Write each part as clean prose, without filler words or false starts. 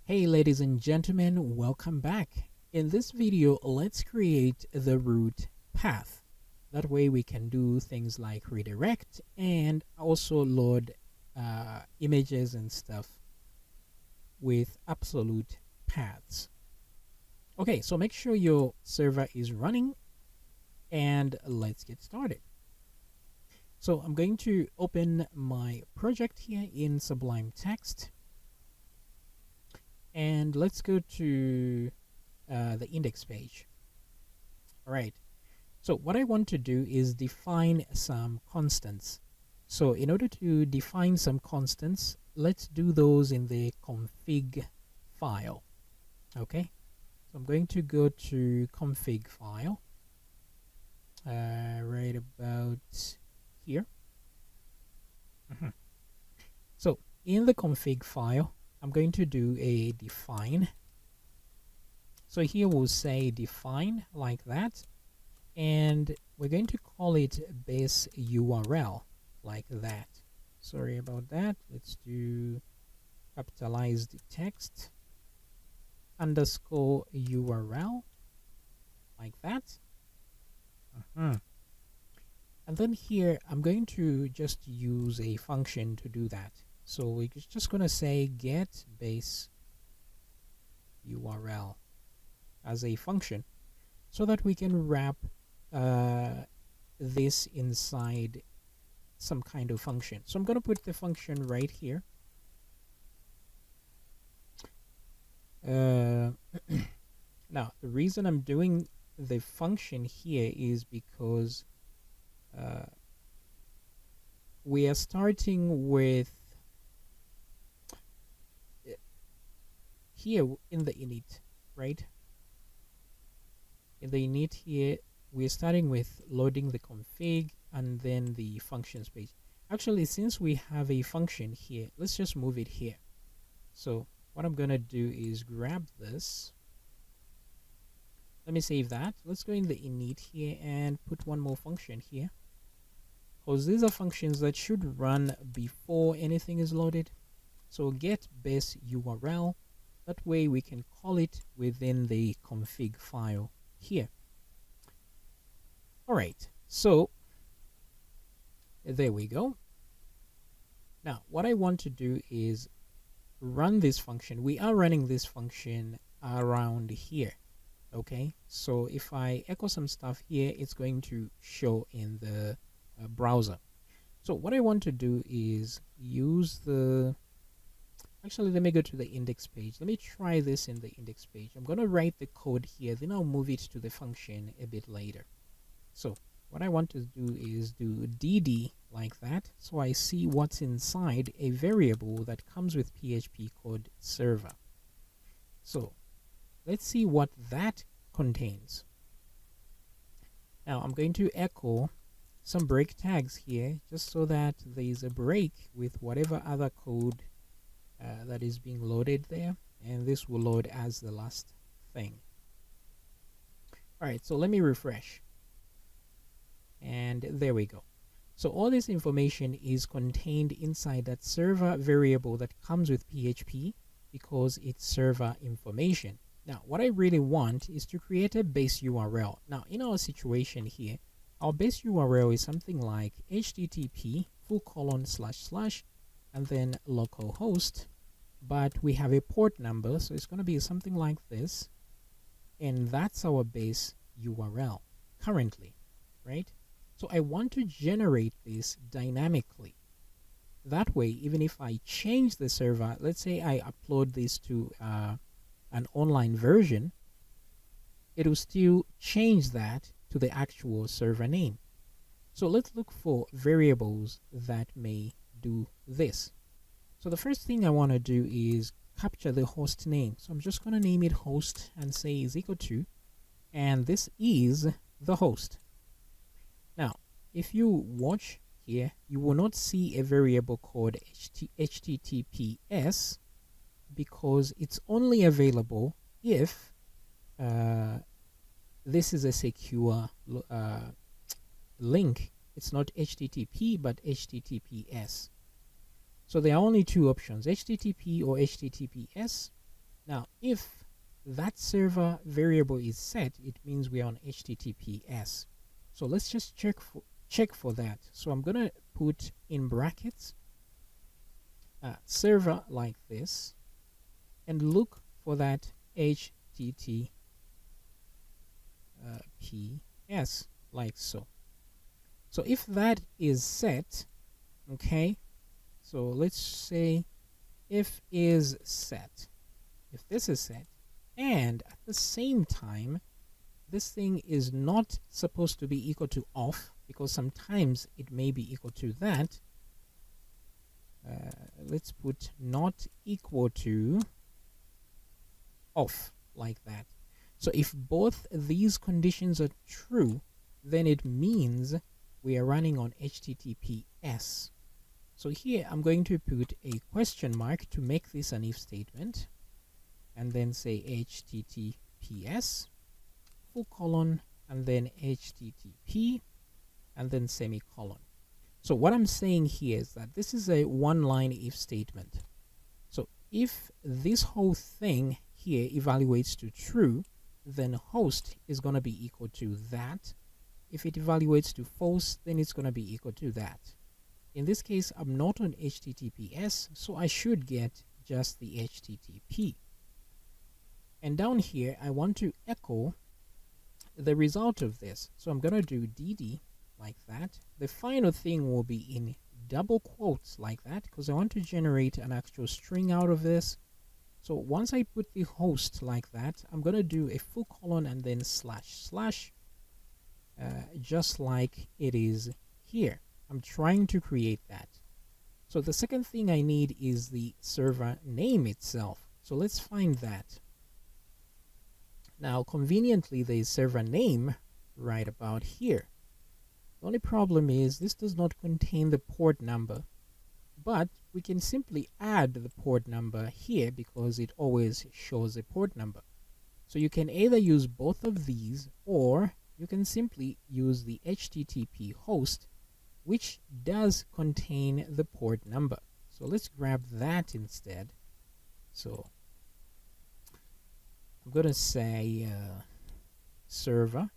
Hey ladies and gentlemen, welcome back. In this video, let's create the root path. That way we can do things like redirect and also load images and stuff with absolute paths. Okay, so make sure your server is running and let's get started. So I'm going to open my project here in Sublime Text. And let's go to the index page. All right. So what I want to do is define some constants. So in order to define some constants, let's do those in the config file. Okay. So I'm going to go to config file right about here. So in the config file, I'm going to do a define. So here we'll say define like that. And we're going to call it base URL like that. Sorry about that. Let's do capitalized text underscore URL like that. And then here I'm going to just use a function to do that. So we're just going to say get base URL as a function so that we can wrap this inside some kind of function. So I'm going to put the function right here. Now, the reason I'm doing the function here is because we are starting with here in the init, right? In the init here, we're starting with loading the config and then the functions page. Actually, since we have a function here, let's just move it here. So what I'm going to do is grab this. Let me save that. Let's go in the init here and put one more function here, because these are functions that should run before anything is loaded. So get base URL. That way we can call it within the config file here. All right, so there we go. Now, what I want to do is run this function. We are running this function around here. Okay, so if I echo some stuff here, it's going to show in the browser. So what I want to do is use the actually, let me go to the index page. Let me try this in the index page. I'm going to write the code here, then I'll move it to the function a bit later. So what I want to do is do dd like that, so I see what's inside a variable that comes with PHP called server. So let's see what that contains. Now I'm going to echo some break tags here, just so that there is a break with whatever other code that is being loaded there, and this will load as the last thing. All right, so let me refresh, and there we go. So all this information is contained inside that server variable that comes with PHP because it's server information. Now what I really want is to create a base URL. Now in our situation here, our base URL is something like http:// and then localhost, but we have a port number, so it's going to be something like this, and that's our base URL currently, right? So I want to generate this dynamically. That way, even if I change the server, let's say I upload this to an online version, it will still change that to the actual server name. So let's look for variables that may do this. So the first thing I want to do is capture the host name. So I'm just going to name it host and say is equal to, and this is the host. Now, if you watch here, you will not see a variable called HTTPS because it's only available if this is a secure link. It's not HTTP, but HTTPS. So there are only two options, HTTP or HTTPS. Now, if that server variable is set, it means we are on HTTPS. So let's just check for that. So I'm gonna put in brackets server like this and look for that HTTPS like so. So if that is set, okay, so let's say if is set, if this is set, and at the same time this thing is not supposed to be equal to off, because sometimes it may be equal to that. Let's put not equal to off like that. So if both these conditions are true, then it means we are running on HTTPS. So here I'm going to put a question mark to make this an if statement, and then say HTTPS full colon and then HTTP and then semicolon. So what I'm saying here is that this is a one-line if statement. So if this whole thing here evaluates to true, then host is going to be equal to that. If it evaluates to false, then it's going to be equal to that. In this case, I'm not on HTTPS, so I should get just the HTTP. And down here, I want to echo the result of this. So I'm going to do dd like that. The final thing will be in double quotes like that, because I want to generate an actual string out of this. So once I put the host like that, I'm going to do a full colon and then slash, just like it is here. I'm trying to create that. So the second thing I need is the server name itself. So let's find that. Now, conveniently, there is server name right about here. The only problem is this does not contain the port number, but we can simply add the port number here because it always shows a port number. So you can either use both of these, or you can simply use the HTTP host, which does contain the port number. So let's grab that instead. So I'm going to say server.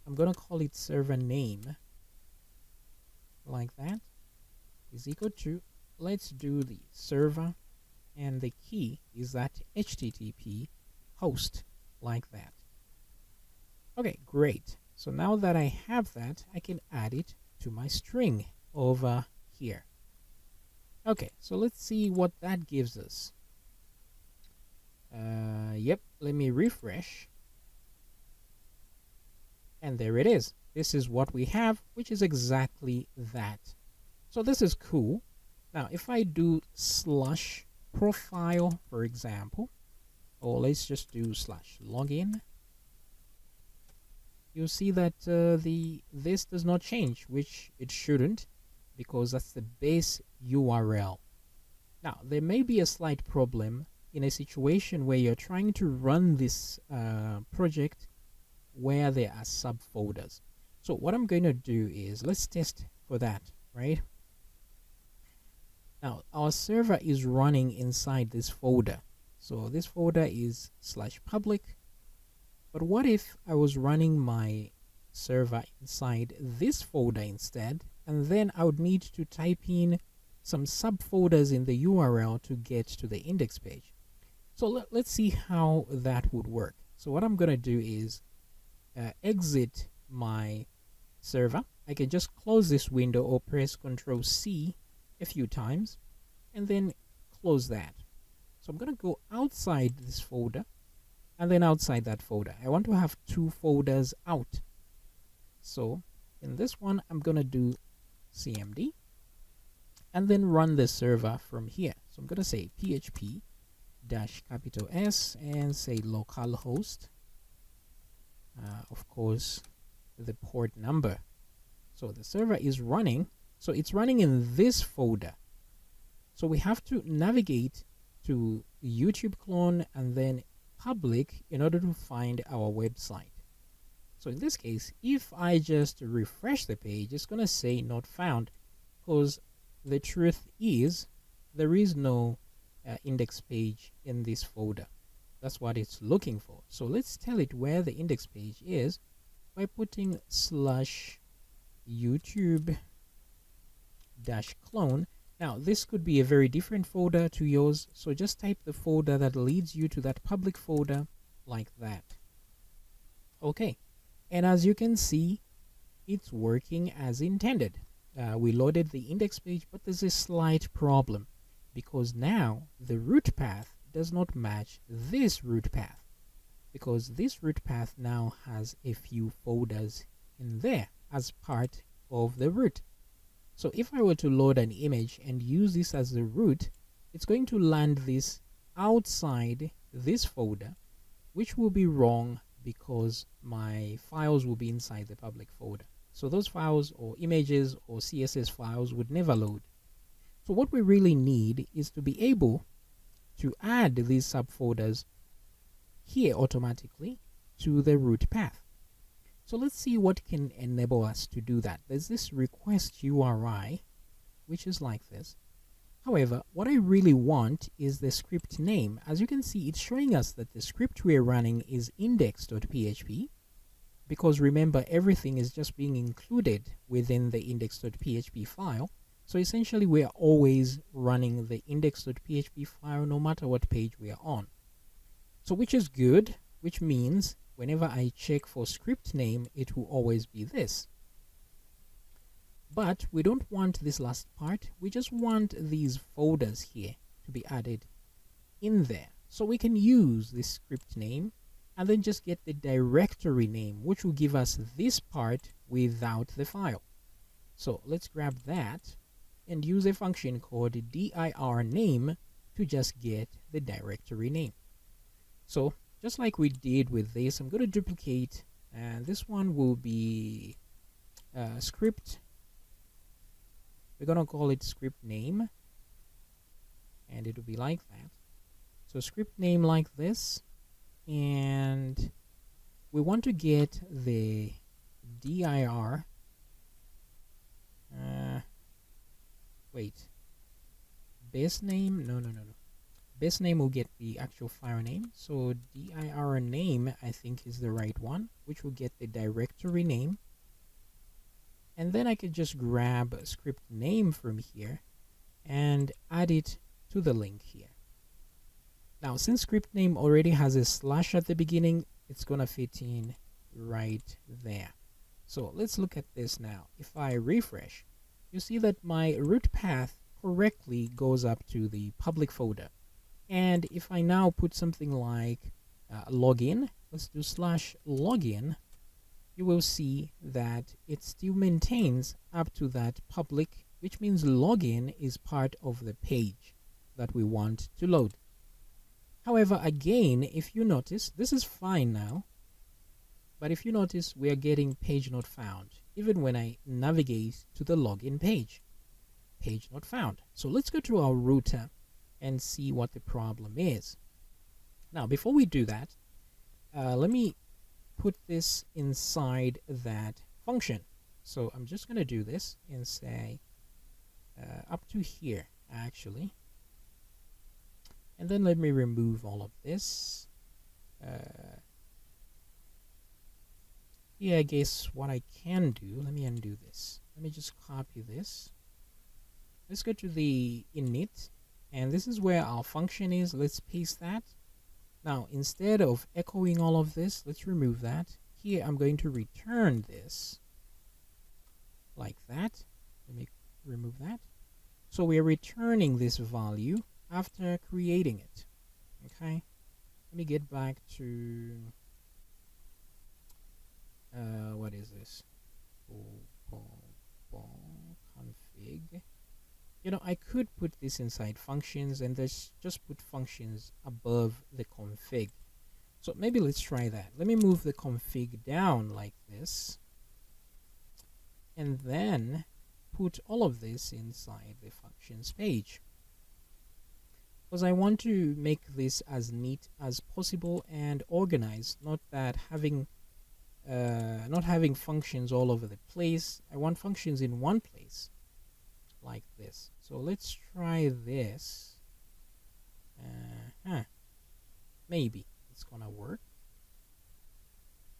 I'm going to call it server name like that is equal to, let's do the server, and the key is that HTTP host like that. Okay, great. So now that I have that, I can add it to my string over here. Okay, so let's see what that gives us. Yep, let me refresh. And there it is. This is what we have, which is exactly that. So this is cool. Now, if I do slash profile, for example, or let's just do slash login, you'll see that this does not change, which it shouldn't, because that's the base URL. Now, there may be a slight problem in a situation where you're trying to run this project where there are subfolders. So what I'm going to do is, let's test for that, right? Now, our server is running inside this folder. So this folder is /public. But what if I was running my server inside this folder instead, and then I would need to type in some subfolders in the URL to get to the index page? So let's see how that would work. So what I'm going to do is exit my server. I can just close this window or press Ctrl+C a few times and then close that. So I'm going to go outside this folder and then outside that folder. I want to have two folders out. So in this one, I'm going to do cmd and then run the server from here. So I'm going to say PHP -S and say localhost. Of course, the port number. So the server is running. So it's running in this folder. So we have to navigate to YouTube clone and then public in order to find our website. So in this case, if I just refresh the page, it's going to say not found, because the truth is there is no index page in this folder. That's what it's looking for. So let's tell it where the index page is by putting /YouTube -clone. Now this could be a very different folder to yours, so just type the folder that leads you to that public folder like that. Okay, and as you can see, it's working as intended. We loaded the index page, but there's a slight problem because now the root path does not match this root path, because this root path now has a few folders in there as part of the root. So if I were to load an image and use this as the root, it's going to land this outside this folder, which will be wrong because my files will be inside the public folder. So those files or images or CSS files would never load. So what we really need is to be able to add these subfolders here automatically to the root path. So let's see what can enable us to do that. There's this request URI, which is like this. However, what I really want is the script name. As you can see, it's showing us that the script we're running is index.php, because remember, everything is just being included within the index.php file. So essentially, we are always running the index.php file no matter what page we are on. So which is good, which means whenever I check for script name, it will always be this. But we don't want this last part. We just want these folders here to be added in there. So we can use this script name and then just get the directory name, which will give us this part without the file. So let's grab that and use a function called dir name to just get the directory name. So just like we did with this, I'm going to duplicate, and this one will be script. We're going to call it script name, and it will be like that. So script name like this, and we want to get the dir base name. No. Base name will get the actual file name. So dir name, I think, is the right one, which will get the directory name. And then I could just grab script name from here and add it to the link here. Now, since script name already has a slash at the beginning, it's gonna fit in right there. So let's look at this now. If I refresh, you see that my root path correctly goes up to the public folder. And if I now put something like login, let's do /login, you will see that it still maintains up to that public, which means login is part of the page that we want to load. However, again, if you notice, this is fine now, but if you notice, we are getting page not found, even when I navigate to the login page. Page not found. So let's go to our router and see what the problem is. Now, before we do that, let me put this inside that function. So I'm just going to do this and say up to here, actually. And then let me remove all of this. Yeah, I guess what I can do, let me undo this. Let me just copy this. Let's go to the init, and this is where our function is. Let's paste that. Now, instead of echoing all of this, let's remove that. Here, I'm going to return this like that. Let me remove that. So we are returning this value after creating it. Okay, let me get back to what is this? Config. You know, I could put this inside functions and just put functions above the config. So maybe let's try that. Let me move the config down like this, and then put all of this inside the functions page, because I want to make this as neat as possible and organized, not having functions all over the place. I want functions in one place like this. So let's try this. Maybe it's gonna work.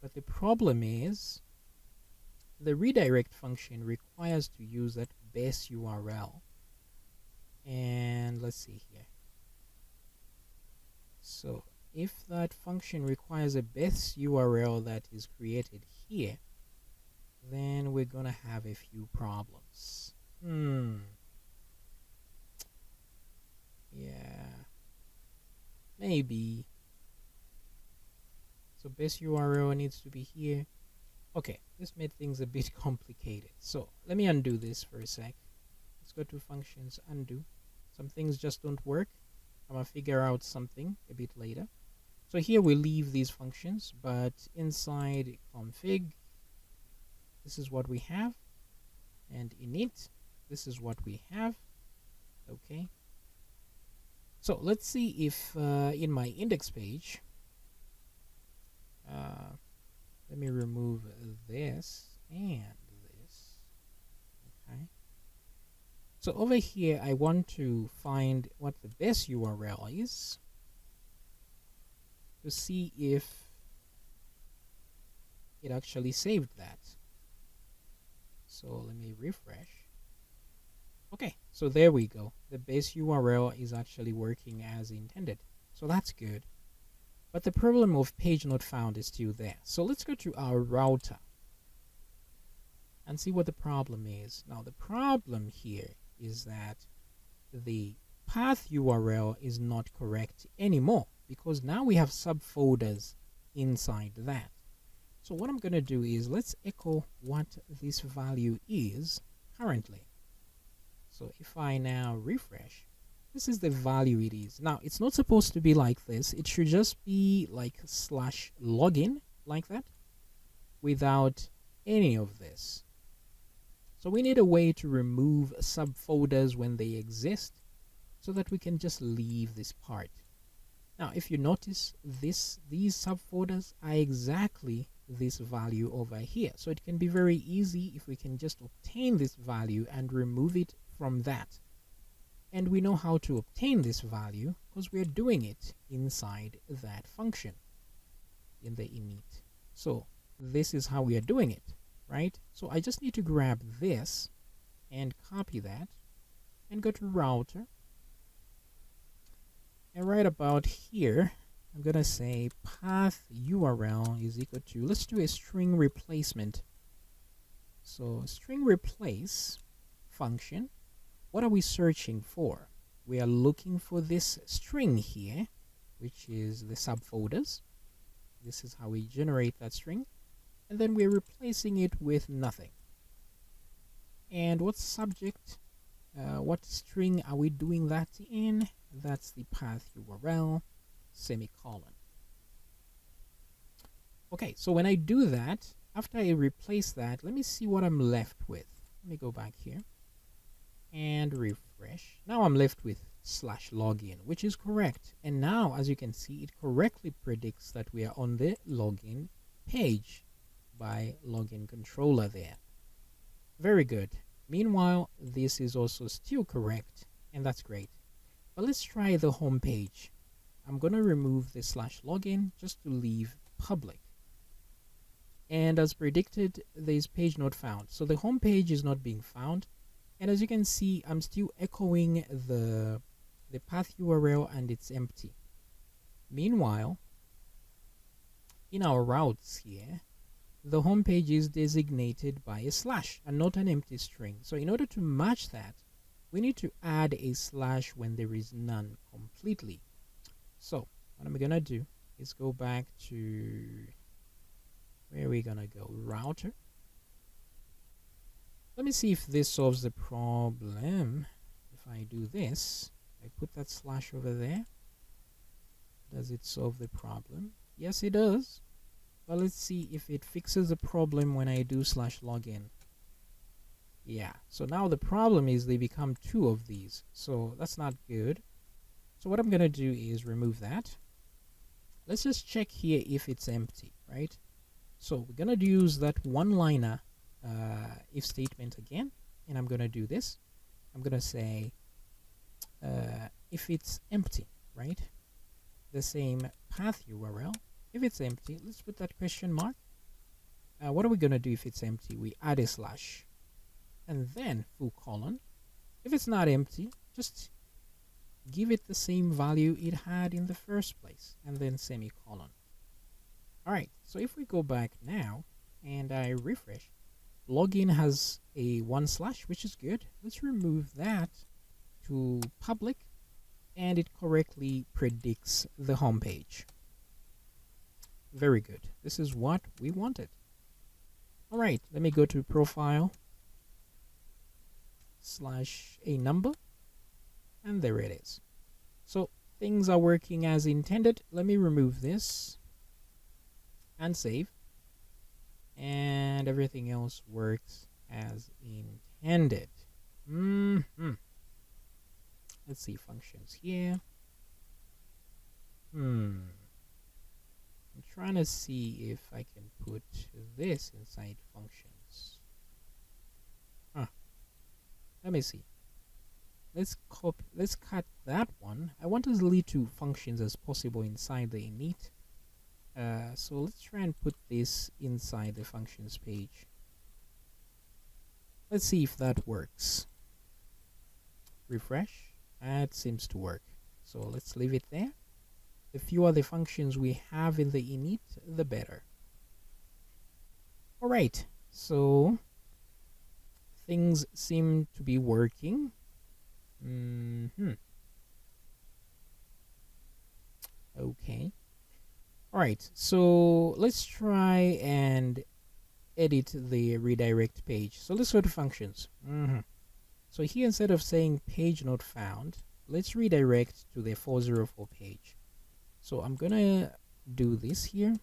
But the problem is the redirect function requires to use that base URL. And let's see here. So if that function requires a base URL that is created here, then we're gonna have a few problems. Yeah, maybe. So base URL needs to be here. Okay, this made things a bit complicated. So let me undo this for a sec. Let's go to functions, undo. Some things just don't work. I'm gonna figure out something a bit later. So here we leave these functions, but inside config, this is what we have, and init, this is what we have. Okay. So let's see if in my index page, let me remove this and this. Okay. So over here, I want to find what the base URL is to see if it actually saved that. So let me refresh. Okay, so there we go. The base URL is actually working as intended. So that's good. But the problem of page not found is still there. So let's go to our router and see what the problem is. Now the problem here is that the path URL is not correct anymore, because now we have subfolders inside that. So what I'm going to do is let's echo what this value is currently. So if I now refresh, this is the value it is. Now it's not supposed to be like this. It should just be like /login like that without any of this. So we need a way to remove subfolders when they exist so that we can just leave this part. Now if you notice, these subfolders are exactly this value over here. So it can be very easy if we can just obtain this value and remove it from that. And we know how to obtain this value because we're doing it inside that function in the init. So this is how we are doing it, right? So I just need to grab this and copy that and go to router. And right about here, I'm going to say path URL is equal to, let's do a string replacement. So string replace function. What are we searching for? We are looking for this string here, which is the subfolders. This is how we generate that string. And then we're replacing it with nothing. And what subject, what string are we doing that in? That's the path URL, semicolon. Okay, so when I do that, after I replace that, let me see what I'm left with. Let me go back here and refresh. Now I'm left with /login, which is correct. And now, as you can see, it correctly predicts that we are on the login page by login controller there. Very good. Meanwhile, this is also still correct, and that's great. But let's try the home page. I'm going to remove the /login just to leave public. And as predicted, there's page not found. So the home page is not being found. And as you can see, I'm still echoing the path URL and it's empty. Meanwhile, in our routes here, the home page is designated by a slash and not an empty string. So in order to match that, we need to add a slash when there is none completely. So what I'm gonna do is go back to, where are we gonna go? Router. Let me see if this solves the problem. If I do this, I put that slash over there. Does it solve the problem? Yes, it does. But let's see if it fixes the problem when I do /login. Yeah, so now the problem is they become two of these. So that's not good. So what I'm going to do is remove that. Let's just check here if it's empty, right? So we're going to use that one-liner if statement again. And I'm going to do this. I'm going to say if it's empty. right? The same path URL. If it's empty, let's put that question mark. What are we going to do if it's empty? We add a slash and then full colon. If it's not empty, just give it the same value it had in the first place and then semicolon. All right, so if we go back now and I refresh, login has a 1/, which is good. Let's remove that to public, and it correctly predicts the home page. Very good. This is what we wanted. All right, let me go to profile / a number, and there it is. So things are working as intended. Let me remove this and save, and everything else works as intended. Let's see functions here. I'm trying to see if I can put this inside functions. Let me see. Let's cut that one. I want as little functions as possible inside the init. So let's try and put this inside the functions page. Let's see if that works. Refresh. That seems to work. So let's leave it there. The fewer the functions we have in the init, the better. All right. So things seem to be working. Okay. All right. So let's try and edit the redirect page. So let's go to functions. So here, instead of saying page not found, let's redirect to the 404 page. So I'm gonna do this here.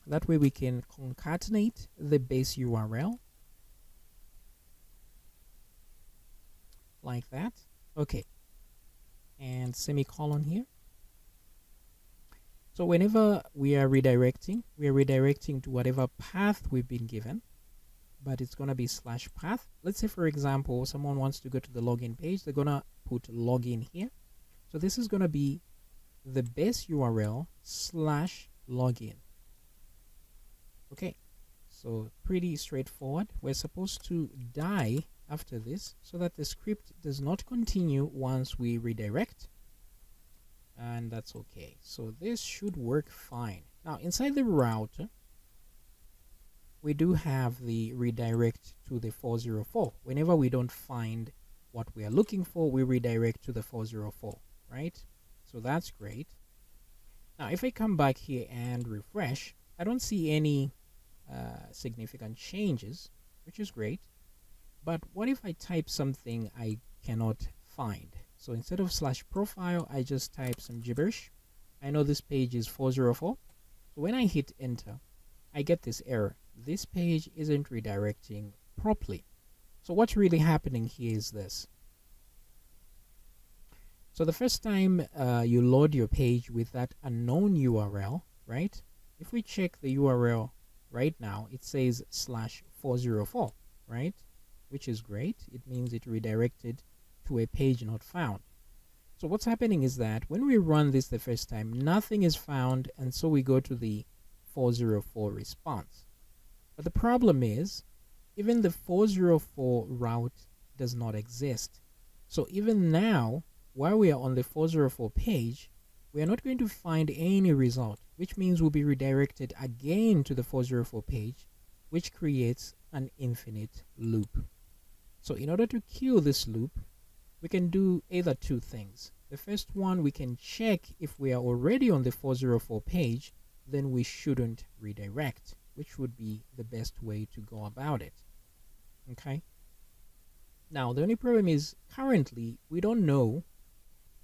That way we can concatenate the base URL like that. Okay, and semicolon here. So whenever we are redirecting to whatever path we've been given, but it's gonna be /path. Let's say, for example, someone wants to go to the login page. They're gonna put login here. So this is gonna be the base URL /login. Okay, so pretty straightforward. We're supposed to die after this so that the script does not continue once we redirect, and that's okay. So this should work fine. Now inside the router, we do have the redirect to the 404. Whenever we don't find what we are looking for, we redirect to the 404, right? So that's great. Now if I come back here and refresh, I don't see any significant changes, which is great. But what if I type something I cannot find? So instead of /profile, I just type some gibberish. I know this page is 404. So when I hit enter, I get this error. This page isn't redirecting properly. So what's really happening here is this. So the first time you load your page with that unknown URL, right? If we check the URL right now, it says /404, right? Which is great. It means it redirected to a page not found. So what's happening is that when we run this the first time, nothing is found, and so we go to the 404 response. But the problem is, even the 404 route does not exist. So even now, while we are on the 404 page, we are not going to find any result, which means we'll be redirected again to the 404 page, which creates an infinite loop. So in order to kill this loop, we can do either two things. The first one, we can check if we are already on the 404 page, then we shouldn't redirect, which would be the best way to go about it. Okay. Now, the only problem is currently we don't know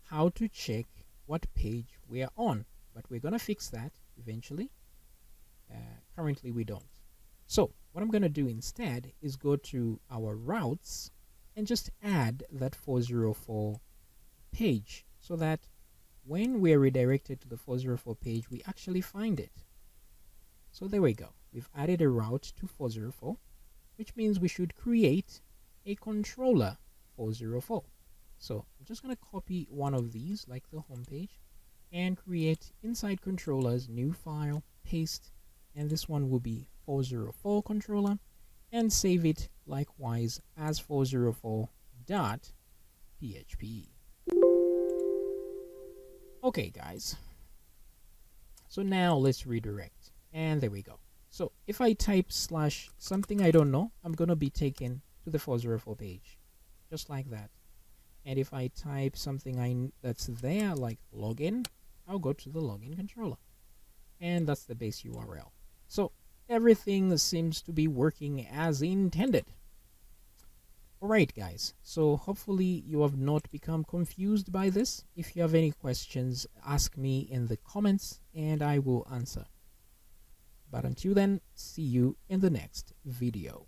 how to check what page we are on, but we're going to fix that eventually. Currently we don't. So what I'm going to do instead is go to our routes and just add that 404 page so that when we are redirected to the 404 page, we actually find it. So there we go. We've added a route to 404, which means we should create a controller 404. So I'm just going to copy one of these, like the home page, and create inside controllers, new file, paste, and this one will be 404 controller, and save it likewise as 404.php. Okay guys, so now let's redirect, and there we go. So if I type slash something I don't know, I'm going to be taken to the 404 page, just like that. And if I type something that's there, like login, I'll go to the login controller. And that's the base URL. So everything seems to be working as intended. Alright guys, so hopefully you have not become confused by this. If you have any questions, ask me in the comments and I will answer. But until then, see you in the next video.